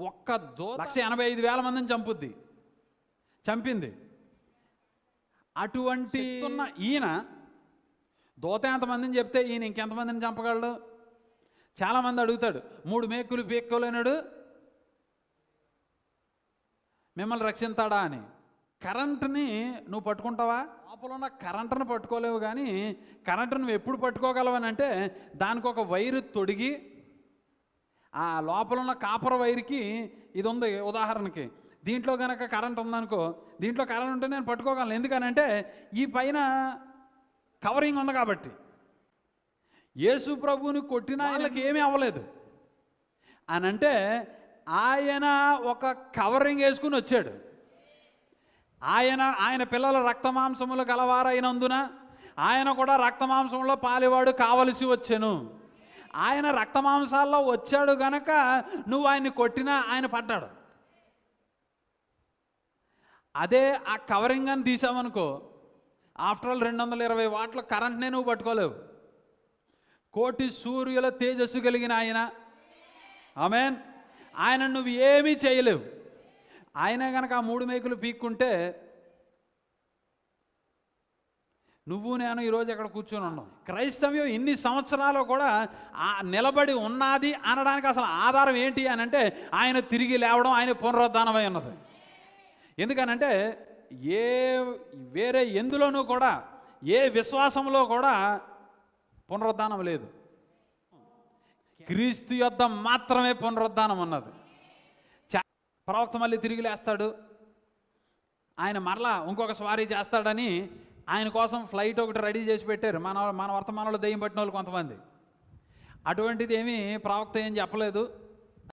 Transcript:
ఒక్క 185,000 మందిని చంపింది. అటువంటి ఉన్న ఈయన దూత ఎంతమందిని చెప్తే ఈయన ఇంకెంతమందిని చంపగలడు? చాలామంది అడుగుతాడు, 3 మేకులు పీక్కోలేనాడు మిమ్మల్ని రక్షిస్తాడా అని. కరెంటుని నువ్వు పట్టుకుంటావా? లోపల ఉన్న కరెంటును పట్టుకోలేవు, కానీ కరెంటు నువ్వు ఎప్పుడు పట్టుకోగలవని అంటే దానికి ఒక వైరు తొడిగి, ఆ లోపల ఉన్న కాపర్ వైర్కి ఇది ఉంది. ఉదాహరణకి దీంట్లో కనుక కరెంట్ ఉందనుకో, దీంట్లో కరెంట్ ఉంటే నేను పట్టుకోగలను. ఎందుకనంటే ఈ పైన కవరింగ్ ఉంది కాబట్టి. యేసు ప్రభువుని కొట్టిన వాళ్ళకి ఏమీ అవ్వలేదు అని అంటే ఆయన ఒక కవరింగ్ వేసుకుని వచ్చాడు. ఆయన పిల్లల రక్తమాంసములు గలవారైనందున ఆయన కూడా రక్తమాంసంలో పాలివాడు కావలసి వచ్చెను. ఆయన రక్తమాంసాల్లో వచ్చాడు గనక నువ్వు ఆయన్ని కొట్టినా ఆయన పడ్డాడు. అదే ఆ కవరింగ్ అని తీసామనుకో, ఆఫ్టర్ ఆల్ 220 వాట్ల కరెంట్నే నువ్వు పట్టుకోలేవు. 1,000,000 సూర్యుల తేజస్సు కలిగిన ఆయన, ఆమేన్, ఆయన నువ్వు ఏమీ చేయలేవు. ఆయనే కనుక ఆ 3 మేకులు పీక్కుంటే నువ్వు నేను ఈరోజు ఎక్కడ కూర్చొని ఉన్నాం. క్రైస్తవ్యం ఇన్ని సంవత్సరాలు కూడా నిలబడి ఉన్నది అనడానికి అసలు ఆధారం ఏంటి అని అంటే ఆయన తిరిగి లేవడం, ఆయన పునరుద్ధానమై ఉన్నది. ఎందుకనంటే వేరే ఎందులోనూ కూడా, ఏ విశ్వాసంలో కూడా పునరుద్ధానం లేదు. క్రీస్తు యొద్ద మాత్రమే పునరుద్ధానం ఉన్నది. ప్రవక్త మళ్ళీ తిరిగి లేస్తాడు, ఆయన మరలా ఇంకొక స్వారీ చేస్తాడని ఆయన కోసం ఫ్లైట్ ఒకటి రెడీ చేసి పెట్టారు మన వర్తమానంలో దెయ్యం పట్టిన వాళ్ళు కొంతమంది. అటువంటిది ఏమీ ప్రవక్త ఏం చెప్పలేదు.